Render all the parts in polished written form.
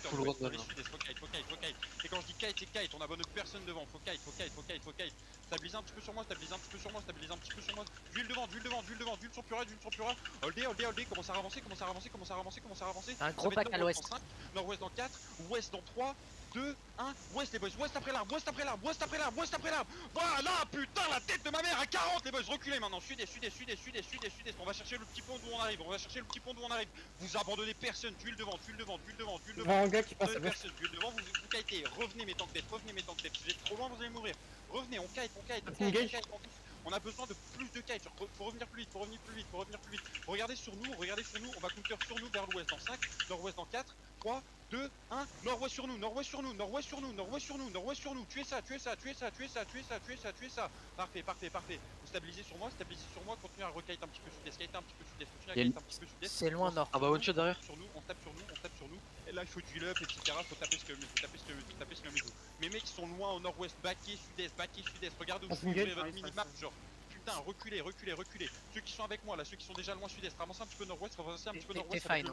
full west, random, faut kite. Et quand je dis kite, c'est kite, on abonne personne devant, faut kite. Stabilise un petit peu sur moi, stabilise un petit peu sur moi. D'huile devant, d'huile sur Pura, Holdé, commence à avancer. Un Ça gros va être pack à nord-ouest l'ouest. dans 5, nord-ouest dans 4, ouest dans 3, 2, 1, ouest les boys, ouest après l'arbre. Voilà, putain, la tête de ma mère à 40 les boys, reculez maintenant, sud-est. On va chercher le petit pont d'où on arrive, Vous abandonnez personne, d'huile devant. Il y a un gars qui passe à gauche. Personne, d'huile devant, vous kitez, revenez mes tanks tête, si vous êtes trop loin vous allez mourir. Revenez, on kite. On a besoin de plus de kite, faut revenir plus vite. Regardez sur nous, on va counter sur nous vers l'ouest dans 5, nord-ouest dans 4, 3, 2, 1, nord-ouest sur nous. Tuez ça. Parfait. Vous stabilisez sur moi, continuez à rekite un petit peu sud-est, C'est loin nord. Ah bah one shot derrière. on tape sur nous. Et là il faut du up, etc. Faut taper ce que mes mecs sont loin au nord-ouest, backé sud-est. Regardez où je suis, ouvrez votre minimap, genre. Putain, reculez. Ceux qui sont avec moi là, ceux qui sont déjà loin sud-est, avancez un petit peu nord-ouest, T'es ça va être fine. le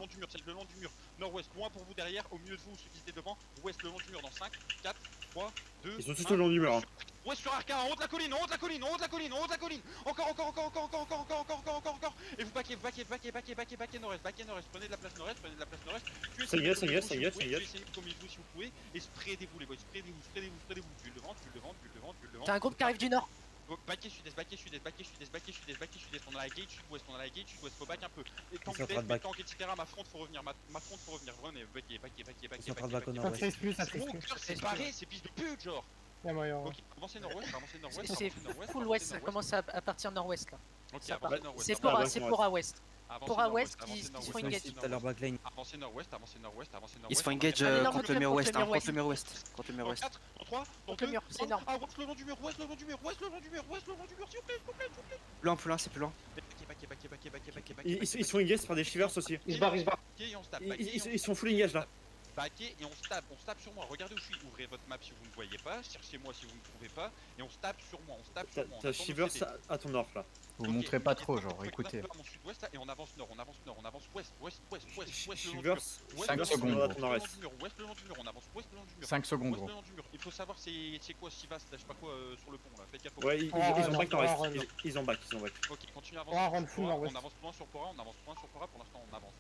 long du mur. Nord-ouest, loin pour vous derrière, au milieu de vous, ceux qui étaient devant, ouest le long du mur dans 5, 4, 3, 2, Ils sont tous le long du mur. ouest sur Arca, en haut de la colline. Encore. Et vous backez nord-est, prenez de la place nord-est. Tuez Ça y est, comme il vous si vous pouvez, et spreadez-vous les boys, spreadez-vous. D'huile devant. T'as un groupe qui arrive du nord. Backez sud-est. On a la gate sud-ouest, faut back un peu. Et tank, Ils sont en train de back. tank, etc. Ma front faut revenir. Revenez, backez. Ils sont en train de back au Ça nord-ouest. fait plus, ça C'est fait bon, plus. cœur séparé, c'est fils de pute, genre. Il y a moyen. Ok, avancez nord-ouest. C'est full ouest, ça commence à partir nord-ouest là. Ok, Ça avancez part. nord-ouest. C'est pour à ouest. Pour à ouest qui se Ils font sont engage. ici, tout à leur backline. Avancez nord-ouest. Ils se font engage Allez, non, contre le mur ouest, contre le mur ouest. Dans 4, dans 3, dans Donc le 2, mur, c'est énorme. Ah, ouest le long du mur, s'il vous plaît. Plus loin, c'est plus loin. Backez. Ils sont engaged par des shivers aussi. Il se barre. Et on se tape. Ils sont full engaged là. Backez et on se tape sur moi. Regardez où je suis. Ouvrez votre map si vous ne voyez pas. Cherchez-moi si vous ne trouvez pas. Et on se tape sur moi. T'as shivers à ton nord là. Vous montrez pas trop, genre, écoutez. On avance sud-ouest là et on avance nord. On avance ouest. Shivers, 5 secondes, à gros. ton nord-est. Ouest le long du mur. On avance ouest le long du mur. 5 secondes, Ouest gros. le long du mur. Il faut savoir c'est quoi Sivas, là, je sais pas quoi sur le pont là. Faites gaffe. Ouais, ils ont back nord-est. Ils ont back. Ok, continue à On va avancer. rendre full nord-ouest. On avance point sur Pora. Pour l'instant, on avance.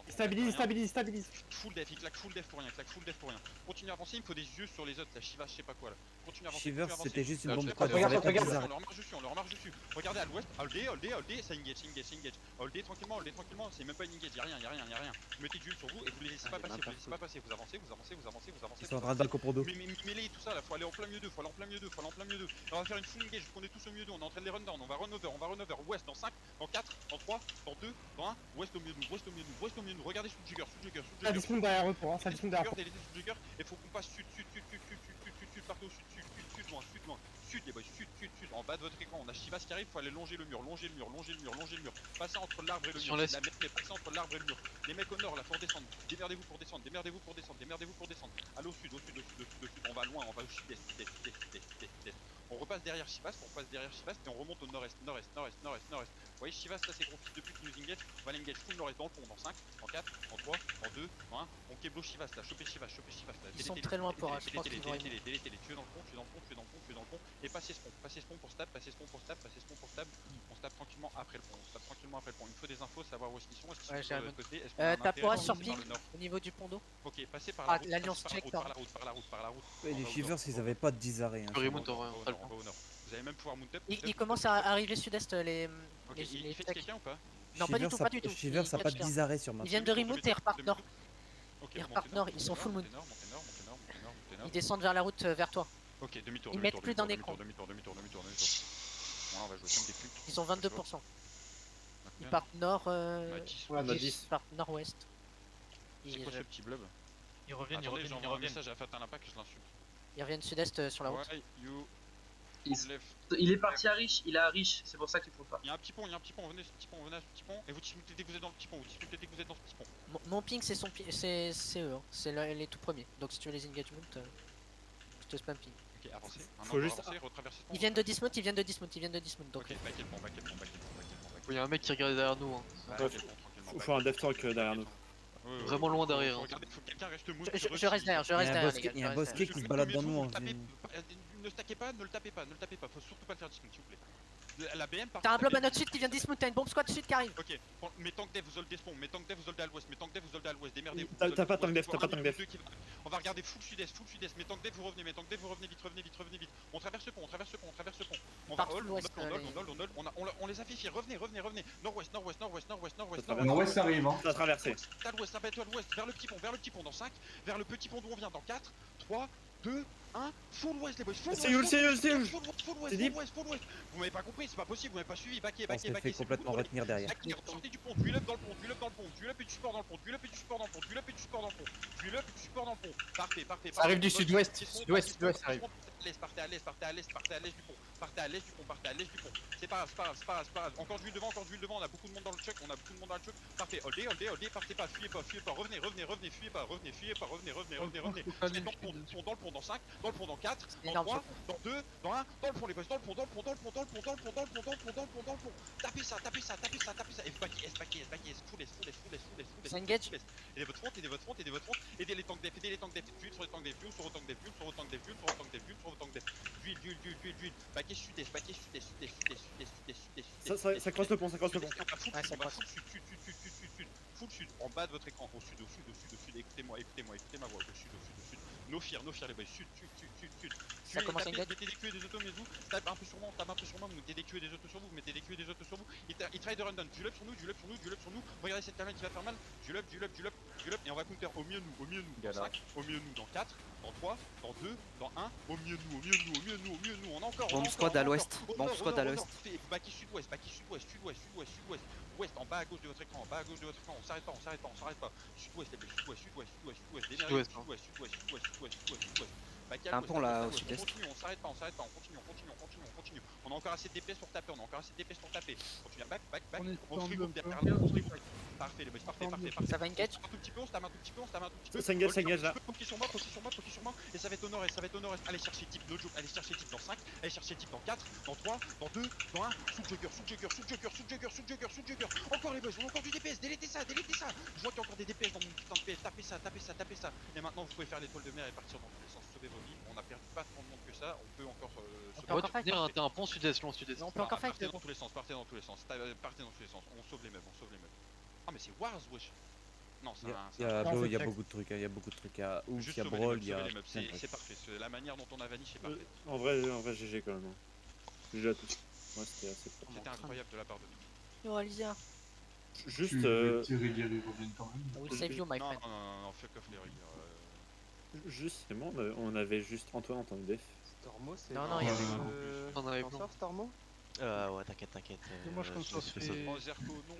Stabilise. Full def, il claque full def pour rien. Continue à avancer, il me faut des yeux sur les autres, la Shiva, je sais pas quoi là. Continue à avancer. Shivers, c'était juste une bombe Regarde, quad, j'aurais pas regarde. bizarre. On leur remarche dessus. Regardez à l'ouest, holdé, ça engage. Holdé tranquillement, c'est même pas une engage, y'a rien. Vous mettez du sur vous et vous les laissez pas passer. Vous avancez. Ils sont en train de back au pour dos. Mais mêlez tout ça là, faut aller en plein milieu d'eux. On va faire une full engage, on est tous au milieu d'eux, on est en train de les run down, on va run over, ouest dans 5, dans 4, dans 3, dans 2, dans 1, ouest au milieu de nous, regardez sous le jigger. Ça dispute derrière eux pour un. Ça dispute derrière. Et faut qu'on passe sud, partout sud, les boys, sud, en bas de votre écran, on a Chivas qui arrive, faut aller longer le mur, passer entre l'arbre et le mur, passer entre l'arbre et le mur, les mecs au nord là, faut redescendre, démerdez-vous pour descendre, allez au sud, on va loin, on va au sud-est, on repasse derrière Chivas, et on remonte au nord-est. Vous voyez Chivas là c'est gros fils de pute qui nous engage, on va l'engage full nord-est dans le pont, dans 5, dans 4, dans 3, dans 2, dans 1, on keblo Chivas là, choper Chivas là. Ils sont très loin pour je pense qu'ils vont y aller. Tuez dans le pont, et passez ce pont pour stab, on se tape tranquillement après le pont, Il me faut des infos, savoir où est-ce qu'ils sont, Ouais, sur l'autre côté, est-ce T'as Pora sur par ping le nord. au niveau du pont d'eau. Ok, passez par Ah, la route, l'alliance check, par la route. Et les shivers, ils avaient pas de 10 arrêts. Tu remontes, On va au nord. Vous allez même pouvoir mount up. Ils commencent à arriver sud-est les Il fait quelqu'un ou pas? Non, pas du tout. Shivers, ça a pas de 10 arrêts sur ma. Ils viennent de remonter et repartent nord. Ok, Ils repartent nord, ils sont full moon. Montez nord. Ils descendent vers la route vers toi. Ok, demi-tour. Ils mettent plus d'un écran. Demi-tour. Voilà, on va jouer comme des putes. Ils ont 22%. Ils partent nord. On a 10. Ils partent nord-ouest. C'est quoi ce petit blob? Ils reviennent. J'envoie un message à Fatin L'impact, je l'insulte. Ils reviennent sud-est sur la route. Why you left? Il est parti à Rich, il est à Rich, c'est pour ça qu'il faut pas. Il y a un petit pont, venez à ce petit pont, et vous discutez dès que vous êtes dans le petit pont, Mon ping c'est c'est eux, c'est les tout premiers. Donc si tu veux les engagements, je te spam ping. Ok, avancez. Faut juste- retraverser le pont. Ils viennent de dismount, donc Ok, back le pont. Il y a un mec qui regarde derrière nous. Back le pont tranquillement. Faut faire un death talk derrière nous. Vraiment loin derrière. Faut que quelqu'un reste move. Je reste derrière, je Il y reste a un derrière, bosquet, les gars. il y a un je reste bosquet qui se balade dans nous. Ne stackez pas, ne le tapez pas, faut surtout pas le faire dismount s'il vous plaît. La BM par T'as un contre, blob la à notre sud qui vient de dismount, t'as une bombe squad sud qui arrive. Ok, mais tank dev vous hold des spawn, mais tank dev vous hold à l'ouest, mais tank dev vous hold à l'ouest, démerdez-vous. T'as pas tank dev, t'as pas tank dev. On va regarder full sud-est, mais tank dev vous revenez, revenez vite. On traverse le pont, on traverse le pont. On va Partout hold, l'ouest, on les a fait fier, revenez. Nord-ouest. Nord-ouest ça arrive, hein. Ça a traversé. À l'ouest, à l'ouest, vers le petit pont dans 5, vers le petit pont d'où on vient dans 4, 3, 2, 1, full west les boys, full C'est où, c'est où, c'est où? full C'est deep. west. Vous m'avez pas compris, c'est pas possible, vous m'avez pas suivi, baquez, On s'est fait complètement retenir derrière. sortez du pont, duel up dans le pont, duel up et du support dans le pont, duel up et du support dans le pont. Parfait. Ça arrive du sud-ouest, sud-ouest, ça arrive. Partez à l'est du pont. C'est pas grave. Encore du devant, on a beaucoup de monde dans le chuck, Parfait, holdez, partez pas, fuyez pas, revenez, fuyez pas, revenez. Dans le pont dans 5, dans le pont dans 4, dans énorme, 3, dans 2, dans 1, dans le pont les boys, dans le pont. Tapez ça. Et backez, full. Ça engage. Aidez votre front. Aidez les tanks def. Tuile sur les tanks def, sur vos tanks def. Duel. Backez sud-est. Ça croise le pont, On va sud. Full sud, en bas de votre écran, au sud. Écoutez-moi, voix, au sud. No fear les boys, sud. Ça commence à engage. Mettez des QE des autos, mais vous, tape un peu sur moi, vous mettez des QE des autos sur vous, il try de run down, duel up sur nous, regardez cette caméra qui va faire mal, duel up, et on va counter au mieux nous, dans 5, au mieux nous, dans 4, dans 3, dans 2, dans 1, au mieux nous, on a encore, Bomb squad à l'ouest. Bomb squad à l'ouest. Backy sud-ouest, ouest, en bas à gauche de votre écran, on s'arrête pas, sud-ouest, sud-ouest, Un pont là au sud-est. on s'arrête pas, on continue. On a encore assez de DPS pour taper, Continue à back, on se regroupe derrière là, on se regroupe. Parfait les boys, parfait. Ça va engage. On se tame un tout petit peu. Ça engage là. Focus sur moi, et ça va être au nord-est, Allez chercher type, no joke, allez chercher type dans 5, allez chercher type dans 4, dans 3, dans 2, dans 1, sous jugger. Encore les boys, on a encore du DPS, délétez ça. Je vois qu'il y a encore des DPS dans mon putain de PS, tapez ça. Et maintenant vous pouvez faire l'étoile de mer et partir dans tous les sens, sauver vos vies. On a perdu pas tant de monde que ça, on peut encore Ouais, tu peux venir, t'as un pont sud-est, long sud-est. On peut encore fight. partez dans tous les sens, on sauve les meufs. Ah mais c'est Wars wesh. Non, c'est Il y a beaucoup de trucs, il y a Ouf, il y a Brawl, il y a. c'est parfait, la manière dont on a vanish c'est parfait. En vrai, GG quand même. GG à tous. Ouais, c'était assez fort. C'était incroyable de la part de Yo, Alizia. Juste. Thierry reviennent quand même. I will save you, my friend. Non, fuck off les riggers. Justement, on avait juste Antoine en tant que def. Stormo, c'est. Non, il y avait. On avait T'en sors, Stormo? Ouais, t'inquiète. Moi je compte sur Oh Zerko, non.